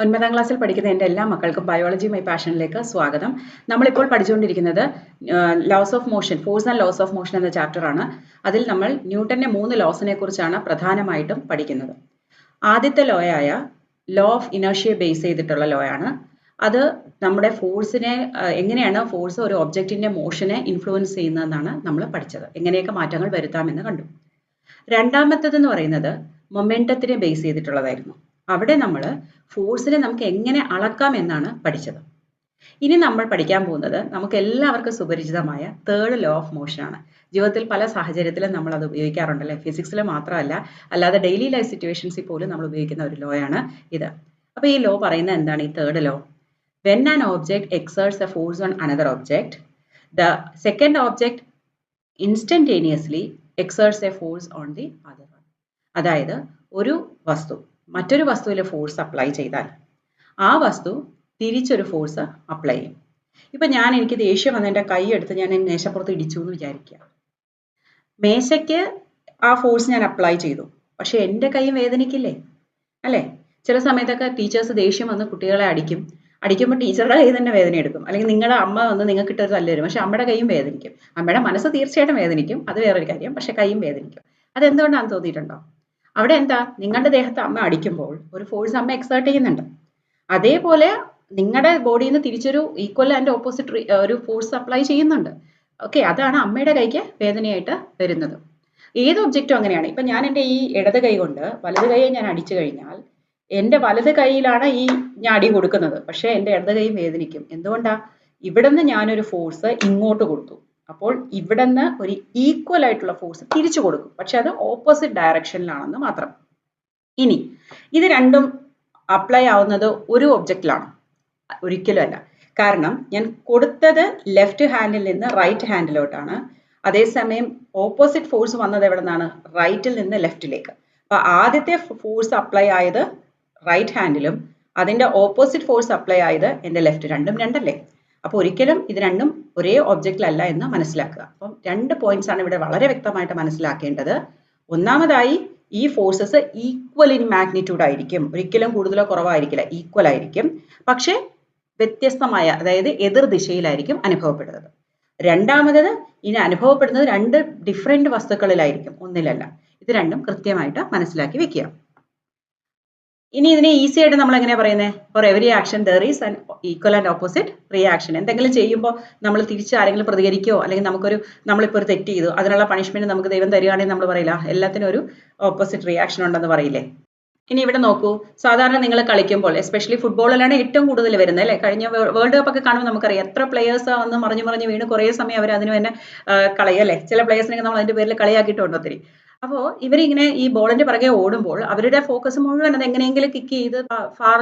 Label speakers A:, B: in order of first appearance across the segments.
A: 9ാം ക്ലാസ്സിൽ പഠിക്കുന്ന എൻ്റെ എല്ലാ മക്കൾക്കും ബയോളജി മൈ പാഷനിലേക്ക് സ്വാഗതം. നമ്മളിപ്പോൾ പഠിച്ചുകൊണ്ടിരിക്കുന്നത് laws of motion, force and laws of motion എന്ന ചാപ്റ്ററാണ്. അതിൽ നമ്മൾ ന്യൂട്ടന്റെ 3 ലോസിനെ കുറിച്ചാണ് പ്രധാനമായിട്ടും പഠിക്കുന്നത്. ആദ്യത്തെ ലോയായ ലോ ഓഫ് ഇനേർഷ്യ ബേസ് ചെയ്തിട്ടുള്ള ലോ ആണ്. അത് നമ്മുടെ ഫോഴ്സിനെ എങ്ങനെയാണ് ഫോഴ്സ് ഒരു ഒബ്ജക്റ്റിന്റെ മോഷനെ ഇൻഫ്ലുവൻസ് ചെയ്യുന്നതെന്നാണ് നമ്മൾ പഠിച്ചത്. എങ്ങനെയൊക്കെ മാറ്റങ്ങൾ വരുത്താമെന്ന് കണ്ടു. രണ്ടാമത്തേതെന്ന് പറയുന്നത് മൊമെന്റത്തിനെ ബേസ് ചെയ്തിട്ടുള്ളതായിരുന്നു. അവിടെ നമ്മൾ ഫോഴ്സിനെ നമുക്ക് എങ്ങനെ അളക്കാം എന്നാണ് പഠിച്ചത്. ഇനി നമ്മൾ പഠിക്കാൻ പോകുന്നത് നമുക്ക് എല്ലാവർക്കും സുപരിചിതമായ തേർഡ് ലോ ഓഫ് മോഷൻ ആണ്. ജീവിതത്തിൽ പല സാഹചര്യത്തിലും നമ്മൾ അത് ഉപയോഗിക്കാറുണ്ടല്ലേ. ഫിസിക്സിൽ മാത്രമല്ല, അല്ലാതെ ഡെയിലി ലൈഫ് സിറ്റുവേഷൻസിൽ പോലും നമ്മൾ ഉപയോഗിക്കുന്ന ഒരു ലോ ആണ് ഇത്. അപ്പൊ ഈ ലോ പറയുന്നത് എന്താണ്? ഈ third law, when an object exerts a force on another object, the second object instantaneously exerts a force on the other one. അതായത് ഒരു വസ്തു മറ്റൊരു വസ്തുവിലെ ഫോഴ്സ് അപ്ലൈ ചെയ്താൽ ആ വസ്തു തിരിച്ചൊരു ഫോഴ്സ് അപ്ലൈ ചെയ്യും. ഇപ്പൊ എനിക്ക് ദേഷ്യം വന്ന് എൻ്റെ കൈ എടുത്ത് ഞാൻ മേശപ്പുറത്ത് ഇടിച്ചു എന്ന് വിചാരിക്കുക. മേശയ്ക്ക് ആ ഫോഴ്സ് ഞാൻ അപ്ലൈ ചെയ്തു, പക്ഷെ എൻ്റെ കൈ വേദനിക്കില്ലേ? അല്ലേ? ചില സമയത്തൊക്കെ ടീച്ചേഴ്സ് ദേഷ്യം വന്ന് കുട്ടികളെ അടിക്കുമ്പോൾ ടീച്ചറുടെ കൈ തന്നെ വേദന എടുക്കും. അല്ലെങ്കിൽ നിങ്ങളുടെ അമ്മ വന്ന് നിങ്ങൾക്ക് ഇട്ടൊരു തല്ല് തരും, പക്ഷെ അമ്മയുടെ കൈയും വേദനിക്കും. അമ്മയുടെ മനസ്സ് തീർച്ചയായിട്ടും വേദനിക്കും, അത് വേറൊരു കാര്യം, പക്ഷെ കൈയും വേദനിക്കും. അതെന്തുകൊണ്ടാണെന്ന് തോന്നിയിട്ടുണ്ടോ? അവിടെ എന്താ, നിങ്ങളുടെ ദേഹത്ത് അമ്മ അടിക്കുമ്പോൾ ഒരു ഫോഴ്സ് അമ്മ എക്സേർട്ട് ചെയ്യുന്നുണ്ട്. അതേപോലെ നിങ്ങളുടെ ബോഡിയിൽ നിന്ന് തിരിച്ചൊരു ഈക്വൽ ആൻഡ് ഓപ്പോസിറ്റ് ഒരു ഫോഴ്സ് അപ്ലൈ ചെയ്യുന്നുണ്ട്. ഓക്കെ, അതാണ് അമ്മയുടെ കൈക്ക് വേദനയായിട്ട് വരുന്നത്. ഏത് ഒബ്ജക്റ്റും അങ്ങനെയാണ്. ഇപ്പൊ ഞാൻ എൻ്റെ ഈ ഇടത് കൈ കൊണ്ട് വലത് കൈയെ ഞാൻ അടിച്ചു കഴിഞ്ഞാൽ എൻ്റെ വലത് കൈയിലാണ് ഞാൻ അടി കൊടുക്കുന്നത്, പക്ഷെ എൻ്റെ ഇടത് കൈ വേദനിക്കും. എന്തുകൊണ്ടാ? ഇവിടുന്ന് ഞാനൊരു ഫോഴ്സ് ഇങ്ങോട്ട് കൊടുത്തു, അപ്പോൾ ഇവിടുന്ന് ഒരു ഈക്വൽ ആയിട്ടുള്ള ഫോഴ്സ് തിരിച്ചു കൊടുക്കും, പക്ഷെ അത് ഓപ്പോസിറ്റ് ഡയറക്ഷനിലാണെന്ന് മാത്രം. ഇനി ഇത് രണ്ടും അപ്ലൈ ആവുന്നത് ഒരു ഒബ്ജക്റ്റിലാണ്? ഒരിക്കലും അല്ല. കാരണം ഞാൻ കൊടുത്തത് ലെഫ്റ്റ് ഹാൻഡിൽ നിന്ന് റൈറ്റ് ഹാൻഡിലോട്ടാണ്. അതേസമയം ഓപ്പോസിറ്റ് ഫോഴ്സ് വന്നത് എവിടെ നിന്നാണ്? റൈറ്റിൽ നിന്ന് ലെഫ്റ്റിലേക്ക്. അപ്പൊ ആദ്യത്തെ ഫോഴ്സ് അപ്ലൈ ആയത് റൈറ്റ് ഹാൻഡിലും അതിന്റെ ഓപ്പോസിറ്റ് ഫോഴ്സ് അപ്ലൈ ആയത് എൻ്റെ ലെഫ്റ്റ്. രണ്ടും രണ്ടല്ലേ? അപ്പൊ ഒരിക്കലും ഇത് രണ്ടും ഒരേ ഒബ്ജക്റ്റിലല്ല എന്ന് മനസ്സിലാക്കുക. അപ്പം 2 പോയിന്റ്സ് ആണ് ഇവിടെ വളരെ വ്യക്തമായിട്ട് മനസ്സിലാക്കേണ്ടത്. ഒന്നാമതായി, ഈ ഫോഴ്സസ് ഈക്വൽ ഇൻ മാഗ്നിറ്റ്യൂഡ് ആയിരിക്കും, ഒരിക്കലും കൂടുതലോ കുറവായിരിക്കില്ല, ഈക്വൽ ആയിരിക്കും, പക്ഷെ വ്യത്യസ്തമായ, അതായത് എതിർ ദിശയിലായിരിക്കും അനുഭവപ്പെടുന്നത്. രണ്ടാമത്, ഇനി അനുഭവപ്പെടുന്നത് 2 ഡിഫറെന്റ് വസ്തുക്കളിലായിരിക്കും, ഒന്നിലല്ല. ഇത് രണ്ടും കൃത്യമായിട്ട് മനസ്സിലാക്കി വെക്കുക. ഇനി ഇതിനെ ഈസി ആയിട്ട് നമ്മൾ എങ്ങനെയാ പറയുന്നത്? For every action there is an equal and opposite reaction. എന്തെങ്കിലും ചെയ്യുമ്പോൾ നമ്മൾ തിരിച്ച് ആരെങ്കിലും പ്രതികരിക്കുകയോ, അല്ലെങ്കിൽ നമ്മളിപ്പോൾ ഒരു തെറ്റ് ചെയ്തു, അതിനുള്ള പണിഷ്മെന്റ് നമുക്ക് ദൈവം തരികയാണെങ്കിൽ നമ്മൾ പറയില്ല, എല്ലാത്തിനും ഒരു ഓപ്പോസിറ്റ് റിയാക്ഷൻ ഉണ്ടെന്ന് പറയില്ലേ? ഇനി ഇവിടെ നോക്കൂ, സാധാരണ നിങ്ങൾ കളിക്കുമ്പോൾ, എസ്പെഷ്യലി ഫുട്ബോളിലാണ് ഏറ്റവും കൂടുതൽ വരുന്നത് അല്ലേ? കഴിഞ്ഞ വേൾഡ് കപ്പ് ഒക്കെ കാണുമ്പോൾ നമുക്കറിയാം എത്ര പ്ലേയേഴ്സ് വന്ന് മറിഞ്ഞ് വീണ് കുറേ സമയം അവർ അതിന് തന്നെ കളയല്ലേ. ചില പ്ലേയേഴ്സിനെ നമ്മൾ അതിന്റെ പേരിൽ കളിയാക്കിയിട്ടുണ്ട് ഒത്തിരി. അപ്പോൾ ഇവരിങ്ങനെ ഈ ബോളിന്റെ പിറകെ ഓടുമ്പോൾ അവരുടെ ഫോക്കസ് മുഴുവൻ അത് എങ്ങനെയെങ്കിലും കിക്ക് ചെയ്ത് ഫാർ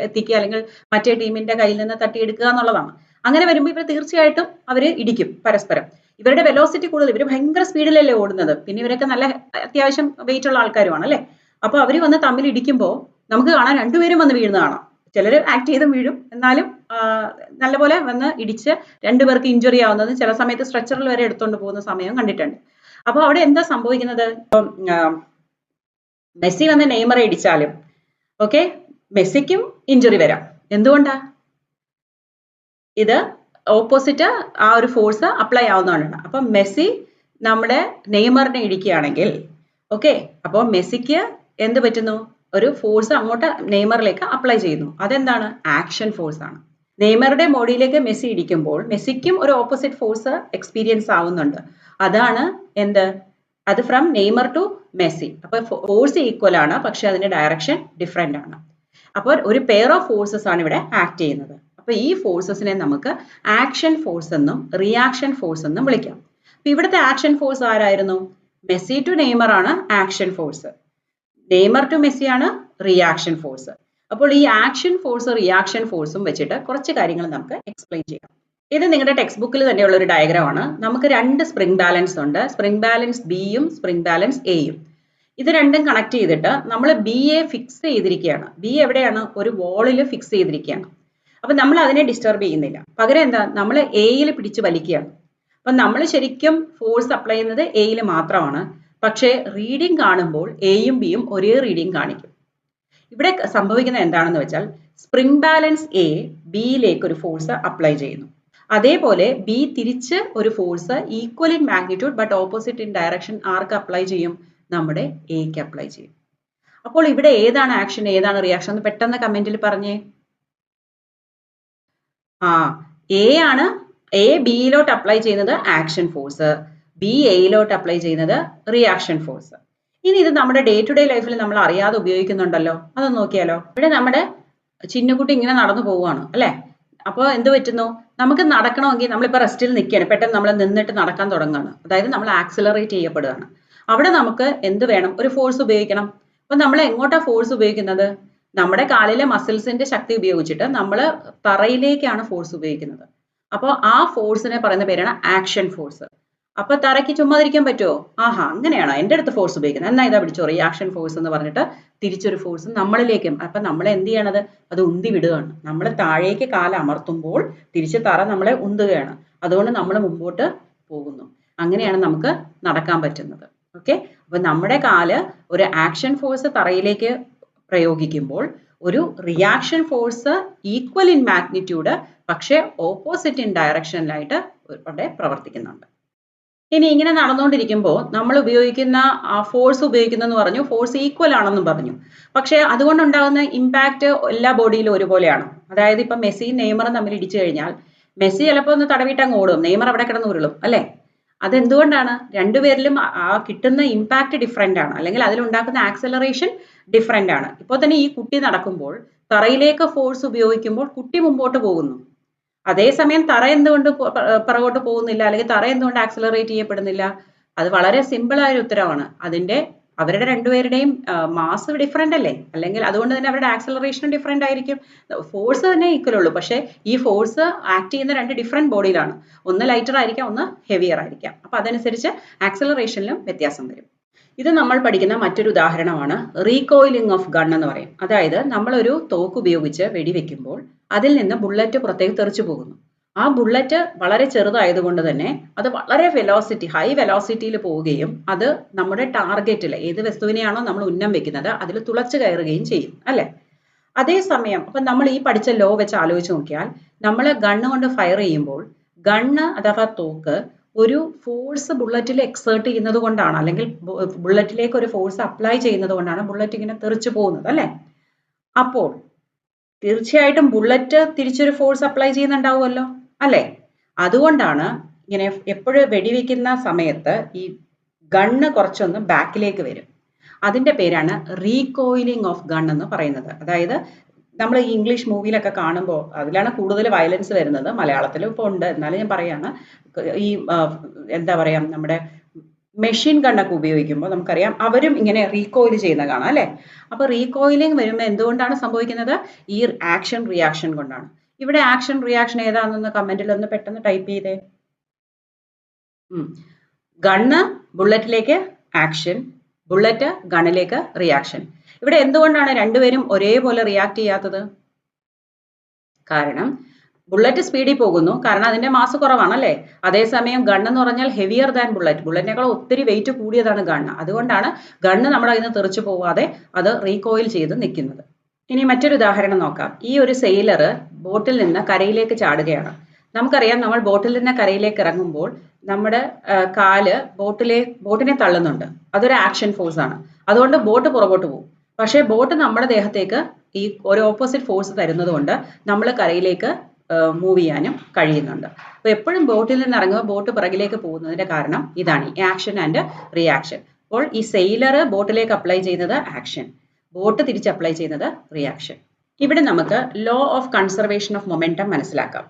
A: എത്തിക്കുക, അല്ലെങ്കിൽ മറ്റേ ടീമിന്റെ കയ്യിൽ നിന്ന് തട്ടിയെടുക്കുക എന്നുള്ളതാണ്. അങ്ങനെ വരുമ്പോൾ ഇവർ തീർച്ചയായിട്ടും അവർ ഇടിക്കും പരസ്പരം. ഇവരുടെ വെലോസിറ്റി കൂടുതൽ, ഇവർ ഭയങ്കര സ്പീഡിലല്ലേ ഓടുന്നത്, പിന്നെ ഇവരൊക്കെ നല്ല അത്യാവശ്യം വെയിറ്റ് ഉള്ള ആൾക്കാരുമാണ് അല്ലേ? അപ്പൊ അവര് വന്ന് തമ്മിൽ ഇടിക്കുമ്പോൾ നമുക്ക് കാണാൻ രണ്ടുപേരും വന്ന് വീഴുന്ന കാണാം. ചിലർ ആക്ട് ചെയ്തും വീഴും, എന്നാലും നല്ലപോലെ വന്ന് ഇടിച്ച് രണ്ടുപേർക്ക് ഇഞ്ചുറി ആവുന്നത്, ചില സമയത്ത് സ്ട്രെച്ചറിൽ വരെ എടുത്തുകൊണ്ട് പോകുന്ന സമയം കണ്ടിട്ടുണ്ട്. അപ്പൊ അവിടെ എന്താ സംഭവിക്കുന്നത്? മെസ്സി വന്ന് നെയ്മറെ ഇടിച്ചാലും ഓക്കെ, മെസ്സിക്കും ഇഞ്ചുറി വരാം. എന്തുകൊണ്ടാ? ഇത് ഓപ്പോസിറ്റ് ആ ഒരു ഫോഴ്സ് അപ്ലൈ ആവുന്നതുകൊണ്ടാണ്. അപ്പൊ മെസ്സി നമ്മുടെ നെയ്മറിനെ ഇടിക്കുകയാണെങ്കിൽ ഓക്കെ, അപ്പോൾ മെസ്സിക്ക് എന്ത് പറ്റുന്നു? ഒരു ഫോഴ്സ് അങ്ങോട്ട് നെയ്മറിലേക്ക് അപ്ലൈ ചെയ്യുന്നു. അതെന്താണ്? ആക്ഷൻ ഫോഴ്സ് ആണ്. നെയ്മറുടെ ബോഡിയിലേക്ക് മെസ്സി ഇടിക്കുമ്പോൾ മെസ്സിക്കും ഒരു ഓപ്പോസിറ്റ് ഫോഴ്സ് എക്സ്പീരിയൻസ് ആവുന്നുണ്ട്. അതാണ് അത് ഫ്രം നെയ്മർ ടു മെസ്സി. അപ്പൊ ഫോഴ്സ് ഈക്വൽ ആണ്, പക്ഷെ അതിന്റെ ഡയറക്ഷൻ ഡിഫറെന്റ് ആണ്. അപ്പോൾ ഒരു പെയർ ഓഫ് ഫോഴ്സസ് ആണ് ഇവിടെ ആക്ട് ചെയ്യുന്നത്. അപ്പൊ ഈ ഫോഴ്സസിനെ നമുക്ക് ആക്ഷൻ ഫോഴ്സ് എന്നും റിയാക്ഷൻ ഫോഴ്സ് എന്നും വിളിക്കാം. അപ്പൊ ഇവിടുത്തെ ആക്ഷൻ ഫോഴ്സ് ആരായിരുന്നു? മെസ്സി ടു നെയ്മർ ആണ് action force, Neymar to Messi ആണ് റിയാക്ഷൻ ഫോഴ്സ്. അപ്പോൾ ഈ ആക്ഷൻ ഫോഴ്സ് റിയാക്ഷൻ ഫോഴ്സും വെച്ചിട്ട് കുറച്ച് കാര്യങ്ങൾ നമുക്ക് എക്സ്പ്ലെയിൻ ചെയ്യാം. ഇത് നിങ്ങളുടെ ടെക്സ്റ്റ് ബുക്കിൽ തന്നെയുള്ള ഒരു ഡയഗ്രാം ആണ്. നമുക്ക് 2 സ്പ്രിംഗ് ബാലൻസ് ഉണ്ട്, സ്പ്രിംഗ് ബാലൻസ് ബിയും സ്പ്രിംഗ് ബാലൻസ് എയും. ഇത് രണ്ടും കണക്ട് ചെയ്തിട്ട് നമ്മൾ ബി എ ഫിക്സ് ചെയ്തിരിക്കുകയാണ്. ബി എവിടെയാണ്? ഒരു വോളിൽ ഫിക്സ് ചെയ്തിരിക്കുകയാണ്. അപ്പൊ നമ്മൾ അതിനെ ഡിസ്റ്റർബ് ചെയ്യുന്നില്ല, പകരം എന്താ, നമ്മൾ എയിൽ പിടിച്ച് വലിക്കുകയാണ്. അപ്പൊ നമ്മൾ ശരിക്കും ഫോഴ്സ് അപ്ലൈ ചെയ്യുന്നത് എയിൽ മാത്രമാണ്, പക്ഷേ റീഡിംഗ് കാണുമ്പോൾ എയും ബിയും ഒരേ റീഡിംഗ് കാണിക്കും. ഇവിടെ സംഭവിക്കുന്നത് എന്താണെന്ന് വെച്ചാൽ സ്പ്രിംഗ് ബാലൻസ് എ ബിയിലേക്ക് ഒരു ഫോഴ്സ് അപ്ലൈ ചെയ്യുന്നു. അതേപോലെ ബി തിരിച്ച് ഒരു force equal in magnitude but opposite in direction arc apply ചെയ്യും? നമ്മുടെ എക്ക് അപ്ലൈ ചെയ്യും. അപ്പോൾ ഇവിടെ ഏതാണ് ആക്ഷൻ, ഏതാണ് റിയാക്ഷൻ എന്ന് പെട്ടെന്ന് കമന്റിൽ പറഞ്ഞേ. എ ആണ്, എ ബിയിലോട്ട് അപ്ലൈ ചെയ്യുന്നത് ആക്ഷൻ ഫോഴ്സ്, ബി എയിലോട്ട് അപ്ലൈ ചെയ്യുന്നത് റിയാക്ഷൻ ഫോഴ്സ്. ഇനി ഇത് നമ്മുടെ ഡേ ടു ഡേ ലൈഫിൽ നമ്മൾ അറിയാതെ ഉപയോഗിക്കുന്നുണ്ടല്ലോ, അതൊന്ന് നോക്കിയാലോ. ഇവിടെ നമ്മുടെ ചിന്നുകുട്ടി ഇങ്ങനെ നടന്നു പോവുകയാണ് അല്ലെ. അപ്പോൾ എന്ത് പറ്റുന്നു? നമുക്ക് നടക്കണമെങ്കിൽ നമ്മളിപ്പോൾ റെസ്റ്റിൽ നിൽക്കുകയാണ്, പെട്ടെന്ന് നമ്മൾ നിന്നിട്ട് നടക്കാൻ തുടങ്ങുകയാണ്, അതായത് നമ്മൾ ആക്സിലറേറ്റ് ചെയ്യപ്പെടുകയാണ്. അവിടെ നമുക്ക് എന്ത് വേണം? ഒരു ഫോഴ്സ് ഉപയോഗിക്കണം. അപ്പൊ നമ്മൾ എങ്ങോട്ടാ ഫോഴ്സ് ഉപയോഗിക്കുന്നത്? നമ്മുടെ കാലിലെ മസിൽസിന്റെ ശക്തി ഉപയോഗിച്ചിട്ട് നമ്മൾ തറയിലേക്കാണ് ഫോഴ്സ് ഉപയോഗിക്കുന്നത്. അപ്പോൾ ആ ഫോഴ്സിനെ പറയുന്ന പേരാണ് ആക്ഷൻ ഫോഴ്സ്. അപ്പൊ തറയ്ക്ക് ചുമ്മാതിരിക്കാൻ പറ്റുമോ? അങ്ങനെയാണോ എൻ്റെ അടുത്ത് ഫോഴ്സ് ഉപയോഗിക്കുന്നത്? എന്നാ ഇതാ പിടിച്ചോ റിയാക്ഷൻ ഫോഴ്സ് എന്ന് പറഞ്ഞിട്ട് തിരിച്ചൊരു ഫോഴ്സ് നമ്മളിലേക്കും. അപ്പൊ നമ്മൾ എന്ത് ചെയ്യണത്? അത് ഉന്തി വിടുകയാണ്. നമ്മൾ താഴേക്ക് കാല് അമർത്തുമ്പോൾ തിരിച്ച് തറ നമ്മളെ ഉന്തുകയാണ്. അതുകൊണ്ട് നമ്മൾ മുമ്പോട്ട് പോകുന്നു. അങ്ങനെയാണ് നമുക്ക് നടക്കാൻ പറ്റുന്നത്. ഓക്കെ, അപ്പൊ നമ്മുടെ കാല് ഒരു ആക്ഷൻ ഫോഴ്സ് തറയിലേക്ക് പ്രയോഗിക്കുമ്പോൾ ഒരു reaction force equal in magnitude പക്ഷെ ഓപ്പോസിറ്റ് ഇൻ ഡയറക്ഷനിലായിട്ട് അവിടെ പ്രവർത്തിക്കുന്നുണ്ട്. ഇനി ഇങ്ങനെ നടന്നുകൊണ്ടിരിക്കുമ്പോൾ നമ്മൾ ഉപയോഗിക്കുന്ന ഫോഴ്സ് ഉപയോഗിക്കുന്നെന്ന് പറഞ്ഞു, ഫോഴ്സ് ഈക്വൽ ആണെന്നും പറഞ്ഞു. പക്ഷെ അതുകൊണ്ടുണ്ടാകുന്ന ഇമ്പാക്റ്റ് എല്ലാ ബോഡിയിലും ഒരുപോലെയാണ്. അതായത് ഇപ്പൊ മെസ്സിയും നെയ്മറും തമ്മിൽ ഇടിച്ചു കഴിഞ്ഞാൽ മെസ്സി ചിലപ്പോൾ ഒന്ന് തടവിട്ടങ്ങ് ഓടും, നെയ്മർ അവിടെ കിടന്ന് ഉരുളും അല്ലെ. അതെന്തുകൊണ്ടാണ്? രണ്ടുപേരിലും കിട്ടുന്ന ഇമ്പാക്റ്റ് ഡിഫറെന്റ് ആണ്, അല്ലെങ്കിൽ അതിലുണ്ടാക്കുന്ന ആക്സലറേഷൻ ഡിഫറെന്റ് ആണ്. ഇപ്പോൾ തന്നെ ഈ കുട്ടി നടക്കുമ്പോൾ തറയിലേക്ക് ഫോഴ്സ് ഉപയോഗിക്കുമ്പോൾ കുട്ടി മുമ്പോട്ട് പോകുന്നു. അതേസമയം തറ എന്തുകൊണ്ട് പുറകോട്ട് പോകുന്നില്ല, അല്ലെങ്കിൽ തറ എന്തുകൊണ്ട് ആക്സിലറേറ്റ് ചെയ്യപ്പെടുന്നില്ല? അത് വളരെ സിമ്പിൾ ആയ ഒരു ഉത്തരവാണ്. അവരുടെ രണ്ടുപേരുടെയും മാസ് ഡിഫറെന്റ് അല്ലേ, അല്ലെങ്കിൽ അതുകൊണ്ട് തന്നെ അവരുടെ ആക്സിലറേഷൻ ഡിഫറെന്റ് ആയിരിക്കും. ഫോഴ്സ് തന്നെ ഈക്വൽ ഉള്ളൂ, പക്ഷേ ഈ ഫോഴ്സ് ആക്ട് ചെയ്യുന്ന രണ്ട് ഡിഫറെന്റ് ബോഡിയിലാണ്. ഒന്ന് ലൈറ്റർ ആയിരിക്കാം, ഒന്ന് ഹെവിയർ ആയിരിക്കാം. അപ്പൊ അതനുസരിച്ച് ആക്സിലറേഷനിലും വ്യത്യാസം വരും. ഇത് നമ്മൾ പഠിക്കുന്ന മറ്റൊരു ഉദാഹരണമാണ് റീകോയിലിംഗ് ഓഫ് ഗൺ എന്ന് പറയും. അതായത് നമ്മളൊരു തോക്ക് ഉപയോഗിച്ച് വെടിവെക്കുമ്പോൾ അതിൽ നിന്ന് ബുള്ളറ്റ് പുറത്തേക്ക് തെറിച്ചു പോകുന്നു. ആ ബുള്ളറ്റ് വളരെ ചെറുതായതുകൊണ്ട് തന്നെ അത് വളരെ ഹൈ വെലോസിറ്റിയിൽ പോവുകയും അത് നമ്മുടെ ടാർഗറ്റിൽ ഏത് വസ്തുവിനെയാണോ നമ്മൾ ഉന്നം വെക്കുന്നത് അതിൽ തുളച്ചു കയറുകയും ചെയ്യും അല്ലെ. അതേസമയം അപ്പൊ നമ്മൾ ഈ പഠിച്ച ലോ വെച്ച് ആലോചിച്ച് നോക്കിയാൽ നമ്മൾ ഗണ്ണ് കൊണ്ട് ഫയർ ചെയ്യുമ്പോൾ ഗണ്ണ് അഥവാ തോക്ക് ഒരു ഫോഴ്സ് ബുള്ളറ്റിൽ എക്സേർട്ട് ചെയ്യുന്നത് കൊണ്ടാണ്, അല്ലെങ്കിൽ ബുള്ളറ്റിലേക്ക് ഒരു ഫോഴ്സ് അപ്ലൈ ചെയ്യുന്നത് കൊണ്ടാണ് ബുള്ളറ്റ് ഇങ്ങനെ തെറിച്ചു പോകുന്നത് അല്ലെ. അപ്പോൾ തീർച്ചയായിട്ടും ബുള്ളറ്റ് തിരിച്ചൊരു ഫോഴ്സ് അപ്ലൈ ചെയ്യുന്നുണ്ടാവുമല്ലോ അല്ലെ. അതുകൊണ്ടാണ് ഇങ്ങനെ എപ്പോഴും വെടിവെക്കുന്ന സമയത്ത് ഈ ഗണ്ണ് കുറച്ചൊന്ന് ബാക്കിലേക്ക് വരും. അതിന്റെ പേരാണ് റീകോയിലിംഗ് ഓഫ് ഗൺ എന്ന് പറയുന്നത്. അതായത് നമ്മൾ ഈ ഇംഗ്ലീഷ് മൂവിയിലൊക്കെ കാണുമ്പോൾ അതിലാണ് കൂടുതൽ വയലൻസ് വരുന്നത്. മലയാളത്തിലും ഇപ്പോൾ ഉണ്ട്, എന്നാലും ഞാൻ പറയാണ്. ഈ എന്താ പറയാ, നമ്മുടെ മെഷീൻ ഗണ്ണൊക്കെ ഉപയോഗിക്കുമ്പോൾ നമുക്കറിയാം അവരും ഇങ്ങനെ റീകോയിൽ ചെയ്യുന്ന കാണാം അല്ലെ. അപ്പൊ റീകോയിലിംഗ് വരുമ്പോൾ എന്തുകൊണ്ടാണ് സംഭവിക്കുന്നത്? ഈ ആക്ഷൻ റിയാക്ഷൻ കൊണ്ടാണ്. ഇവിടെ ആക്ഷൻ റിയാക്ഷൻ ഏതാണെന്ന് കമന്റിൽ ഒന്ന് പെട്ടെന്ന് ടൈപ്പ് ചെയ്തേ. ഗണ്ണ് ബുള്ളറ്റിലേക്ക് ആക്ഷൻ, ബുള്ളറ്റ് ഗണ്ണിലേക്ക് റിയാക്ഷൻ. ഇവിടെ എന്തുകൊണ്ടാണ് രണ്ടുപേരും ഒരേപോലെ റിയാക്ട് ചെയ്യാത്തത്? കാരണം ബുള്ളറ്റ് സ്പീഡിൽ പോകുന്നു, കാരണം അതിന്റെ മാസ് കുറവാണല്ലേ. അതേസമയം ഗണ്ണ് എന്ന് പറഞ്ഞാൽ ഹെവിയർ ദാൻ ബുള്ളറ്റ്, ബുള്ളറ്റിനേക്കാൾ ഒത്തിരി വെയിറ്റ് കൂടിയതാണ് ഗണ്ണ്. അതുകൊണ്ടാണ് ഗണ്ണ് നമ്മുടെ അതിൽ നിന്ന് തെറിച്ചു പോവാതെ അത് റീകോയിൽ ചെയ്ത് നിൽക്കുന്നത്. ഇനി മറ്റൊരു ഉദാഹരണം നോക്കാം. ഈ ഒരു സെയിലർ ബോട്ടിൽ നിന്ന് കരയിലേക്ക് ചാടുകയാണ്. നമുക്കറിയാം നമ്മൾ ബോട്ടിൽ നിന്ന് കരയിലേക്ക് ഇറങ്ങുമ്പോൾ നമ്മുടെ കാല് ബോട്ടിനെ തള്ളുന്നുണ്ട്. അതൊരു ആക്ഷൻ ഫോഴ്സ് ആണ്. അതുകൊണ്ട് ബോട്ട് പുറകോട്ട് പോകും. പക്ഷേ ബോട്ട് നമ്മുടെ ദേഹത്തേക്ക് ഈ ഒരു ഓപ്പോസിറ്റ് ഫോഴ്സ് തരുന്നത് കൊണ്ട് നമ്മൾ കരയിലേക്ക് മൂവ് ചെയ്യാനും കഴിയുന്നുണ്ട്. അപ്പൊ എപ്പോഴും ബോട്ടിൽ നിന്ന് ഇറങ്ങുമ്പോൾ ബോട്ട് പിറകിലേക്ക് പോകുന്നതിന്റെ കാരണം ഇതാണ്, ആക്ഷൻ ആൻഡ് റിയാക്ഷൻ. അപ്പോൾ ഈ സെയിലർ ബോട്ടിലേക്ക് അപ്ലൈ ചെയ്യുന്നത് ആക്ഷൻ, ബോട്ട് തിരിച്ച് അപ്ലൈ ചെയ്യുന്നത് റിയാക്ഷൻ. ഇവിടെ നമുക്ക് law of conservation of momentum മനസ്സിലാക്കാം.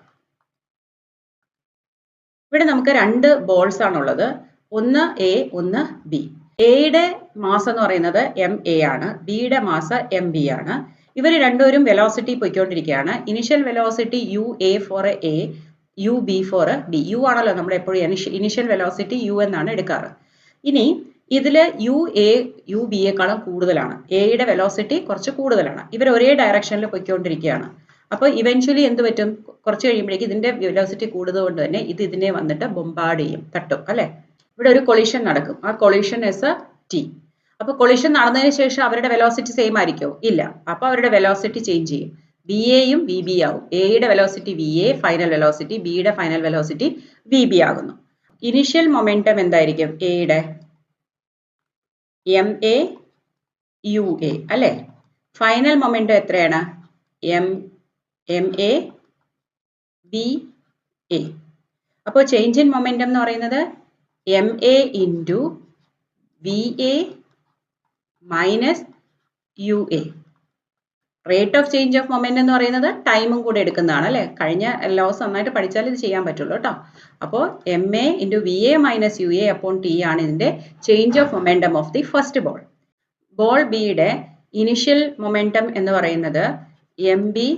A: ഇവിടെ നമുക്ക് രണ്ട് ബോൾസ് ആണുള്ളത്, ഒന്ന് എ ഒന്ന് ബി. എയുടെ മാസ് എന്ന് പറയുന്നത് MA ആണ്, ബിയുടെ മാസ് MB ആണ്. ഇവർ രണ്ടുപേരും വെലോസിറ്റി പോയിക്കൊണ്ടിരിക്കുകയാണ്. Initial velocity UA for A, UB for B. U ആണല്ലോ നമ്മൾ എപ്പോഴും ഇനിഷ്യൽ വെലോസിറ്റി U എന്നാണ് എടുക്കാറ്. ഇനി ഇതില് UA UBയേക്കാളും കൂടുതലാണ്, എയുടെ വെലോസിറ്റി കുറച്ച് കൂടുതലാണ്. ഇവർ ഒരേ ഡയറക്ഷനിൽ പോയിക്കൊണ്ടിരിക്കുകയാണ്. അപ്പോൾ ഇവൻച്വലി എന്ത് പറ്റും? കുറച്ച് കഴിയുമ്പോഴേക്കും ഇതിന്റെ വെലോസിറ്റി കൂടുതലുകൊണ്ട് തന്നെ ഇതിനെ വന്നിട്ട് ബൊമ്പാർഡ് ചെയ്യും, തട്ടും അല്ലെ. ഇവിടെ ഒരു കൊളിഷൻ നടക്കും. ആ കൊളിഷൻ ഇസ് T. അപ്പോൾ കൊളിഷൻ നടന്നതിന് ശേഷം അവരുടെ വെലോസിറ്റി സെയിം ആയിരിക്കുമോ? ഇല്ല. അപ്പോൾ അവരുടെ വെലോസിറ്റി ചേഞ്ച് ചെയ്യും. വി എയും വി ബി ആവും. എയുടെ velocity V A final velocity, ബിയുടെ ഫൈനൽ വെലോസിറ്റി വി ബി ആകുന്നു. ഇനിഷ്യൽ മൊമെന്റം എന്തായിരിക്കും? എയുടെ എം എ യു എ അല്ലേ? ഫൈനൽ മൊമെന്റം എത്രയാണ്? M A B A. അപ്പോൾ ചേഞ്ച് ഇൻ മൊമെന്റം എന്ന് പറയുന്നത് M A into V A minus U A. Rate of change of moment എന്ന് പറയുന്നത് ടൈമും കൂടെ എടുക്കുന്നതാണ് അല്ലേ? കഴിഞ്ഞ ലോസ് നന്നായിട്ട് പഠിച്ചാൽ ഇത് ചെയ്യാൻ പറ്റുള്ളൂ കേട്ടോ. അപ്പോൾ M A into V A minus U A upon T ആണ് ഇതിന്റെ change of momentum of the first ball. Ball ബിയുടെ ഇനിഷ്യൽ മൊമെന്റം എന്ന് പറയുന്നത് എം ബി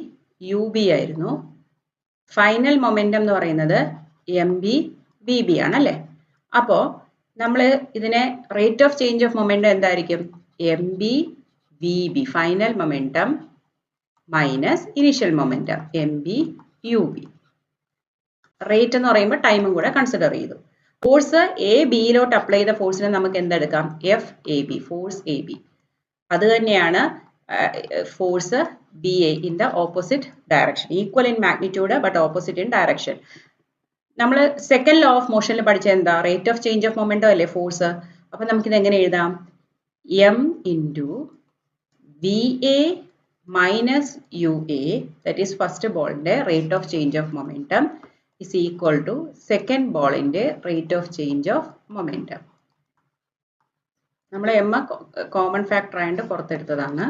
A: യു ബി ആയിരുന്നു. ഫൈനൽ മൊമെന്റം എന്ന് പറയുന്നത് എം ബി വി ബി ആണ് അല്ലേ? അപ്പോൾ നമ്മൾ ഇതിനെ rate of change of momentum എന്തായിരിക്കും? M B V B final momentum minus initial momentum M B U B. Rate എന്ന് പറയുമ്പോൾ ടൈമും കൂടെ കൺസിഡർ ചെയ്തു. ഫോഴ്സ് എ ബിയിലോട്ട് അപ്ലൈ ചെയ്ത ഫോഴ്സിനെ നമുക്ക് എന്തെടുക്കാം? F A B, force A B. അത് തന്നെയാണ് force B A in the opposite direction, equal in magnitude but opposite in direction. നമ്മൾ സെക്കൻഡ് ലോ ഓഫ് മോഷനിൽ പഠിച്ച എന്താ? Rate of change of momentum അല്ലേ ഫോഴ്സ്. അപ്പൊ നമുക്കിത് എങ്ങനെ എഴുതാം? M into V A minus U A, that is first ബോളിന്റെ rate of change of momentum is equal to second ബോളിന്റെ rate of change of momentum. നമ്മൾ എം കോമൺ ഫാക്ടർ ആയിട്ട് പുറത്തെടുത്തതാണ്.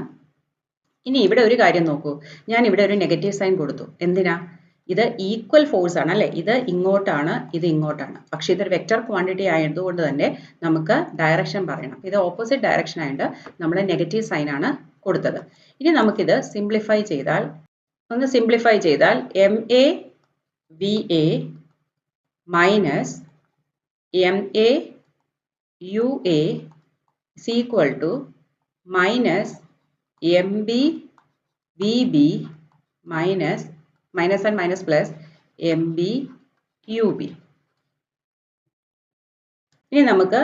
A: ഇനി ഇവിടെ ഒരു കാര്യം നോക്കൂ. ഞാൻ ഇവിടെ ഒരു നെഗറ്റീവ് സൈൻ കൊടുത്തു. എന്തിനാ? ഇത് ഈക്വൽ ഫോഴ്സ് ആണ് അല്ലേ? ഇത് ഇങ്ങോട്ടാണ്, ഇത് ഇങ്ങോട്ടാണ്. പക്ഷെ ഇതൊരു വെക്റ്റർ ക്വാണ്ടിറ്റി ആയതുകൊണ്ട് തന്നെ നമുക്ക് ഡയറക്ഷൻ പറയണം. ഇത് ഓപ്പോസിറ്റ് ഡയറക്ഷൻ ആയിട്ട് നമ്മൾ നെഗറ്റീവ് സൈൻ ആണ് കൊടുത്തത്. ഇനി നമുക്കിത് സിംപ്ലിഫൈ ചെയ്താൽ, M A V A minus M A U A is equal to minus M B V B minus and minus plus M B U B. ഇനി നമുക്ക്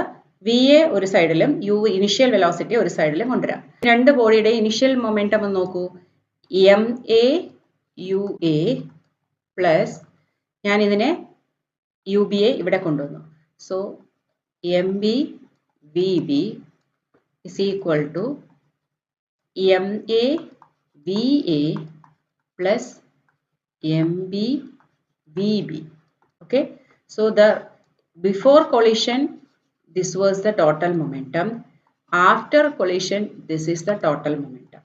A: വി എ ഒരു സൈഡിലും യു ഇനിഷ്യൽ വെലോസിറ്റി ഒരു സൈഡിലും കൊണ്ടുവരാം. രണ്ട് ബോഡിയുടെ ഇനിഷ്യൽ മൊമെന്റം ഒന്ന് നോക്കൂ. M A U A plus, ഞാൻ ഇതിനെ യു ബി എ ഇവിടെ കൊണ്ടുവന്നു. So M B V B is equal to M A V A plus MB VB. Okay, so the before collision this was the total momentum, after collision this is the total momentum.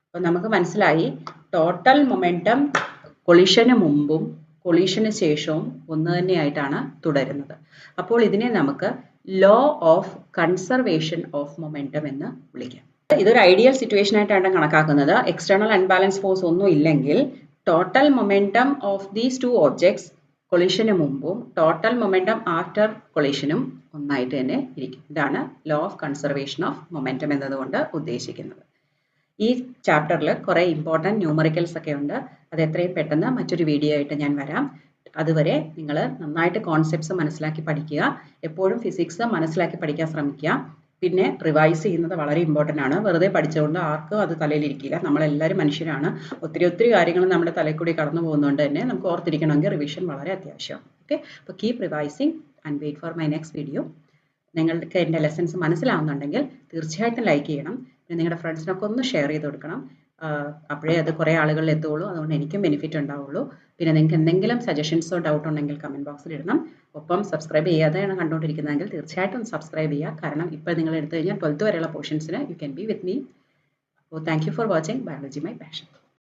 A: അപ്പോൾ നമുക്ക് മനസ്സിലായി total momentum കൊളിഷന് മുമ്പും കൊളിഷന് ശേഷവും ഒന്ന് തന്നെയായിട്ടാണ് തുടരുന്നത്. അപ്പോൾ ഇതിനെ നമുക്ക് law of conservation of momentum എന്ന് വിളിക്കാം. ഇതൊരു ഐഡിയൽ സിറ്റുവേഷൻ ആയിട്ടാണ് കണക്കാക്കുന്നത്. എക്സ്റ്റേണൽ അൺബാലൻസ് ഫോഴ്സ് ഒന്നും ഇല്ലെങ്കിൽ total momentum of these two objects കൊളിഷന് മുമ്പും ടോട്ടൽ മൊമെന്റം ആഫ്റ്റർ കൊളിഷനും ഒന്നായിട്ട് തന്നെ ഇരിക്കും. ഇതാണ് law of conservation of momentum എന്നതുകൊണ്ട് ഉദ്ദേശിക്കുന്നത്. ഈ ചാപ്റ്ററിൽ കുറേ ഇമ്പോർട്ടൻറ്റ് ന്യൂമറിക്കൽസ് ഒക്കെ ഉണ്ട്. അത് എത്രയും പെട്ടെന്ന് മറ്റൊരു വീഡിയോ ആയിട്ട് ഞാൻ വരാം. അതുവരെ നിങ്ങൾ നന്നായിട്ട് കോൺസെപ്റ്റ്സ് മനസ്സിലാക്കി പഠിക്കുക. എപ്പോഴും ഫിസിക്സ് മനസ്സിലാക്കി പഠിക്കാൻ ശ്രമിക്കുക. പിന്നെ റിവൈസ് ചെയ്യുന്നത് വളരെ ഇമ്പോർട്ടൻ്റ് ആണ്. വെറുതെ പഠിച്ചുകൊണ്ട് ആർക്കും അത് തലയിലിരിക്കില്ല. നമ്മളെല്ലാവരും മനുഷ്യരാണ്. ഒത്തിരി കാര്യങ്ങൾ നമ്മുടെ തലയിൽ കൂടി കടന്നു പോകുന്നതുകൊണ്ട് തന്നെ നമുക്ക് ഓർത്തിരിക്കണമെങ്കിൽ റിവിഷൻ വളരെ അത്യാവശ്യമാണ്. ഓക്കെ, അപ്പോൾ keep revising and wait for my next video. നിങ്ങൾക്ക് എൻ്റെ ലെസൺസ് മനസ്സിലാവുന്നുണ്ടെങ്കിൽ തീർച്ചയായിട്ടും ലൈക്ക് ചെയ്യണം. പിന്നെ നിങ്ങളുടെ ഫ്രണ്ട്സിനൊക്കെ ഒന്ന് ഷെയർ ചെയ്ത് കൊടുക്കണം. അപ്പോഴേ അത് കുറേ ആളുകളിൽ എത്തുള്ളൂ. അതുകൊണ്ട് എനിക്കും ബെനിഫിറ്റ് ഉണ്ടാവുള്ളൂ. പിന്നെ നിങ്ങൾക്ക് എന്തെങ്കിലും സജഷൻസോ ഡൗട്ട് ഉണ്ടെങ്കിൽ കമൻറ്റ് ബോക്സിൽ ഇടണം. ഒപ്പം സബ്സ്ക്രൈബ് ചെയ്യാതെയാണ് കണ്ടുകൊണ്ടിരിക്കുന്നതെങ്കിൽ തീർച്ചയായിട്ടും സബ്സ്ക്രൈബ് ചെയ്യുക. കാരണം ഇപ്പോൾ നിങ്ങൾ എടുത്തു കഴിഞ്ഞാൽ 12th വരെയുള്ള പോർഷൻസിന് you can be with me. അപ്പോൾ thank you for watching biology my passion.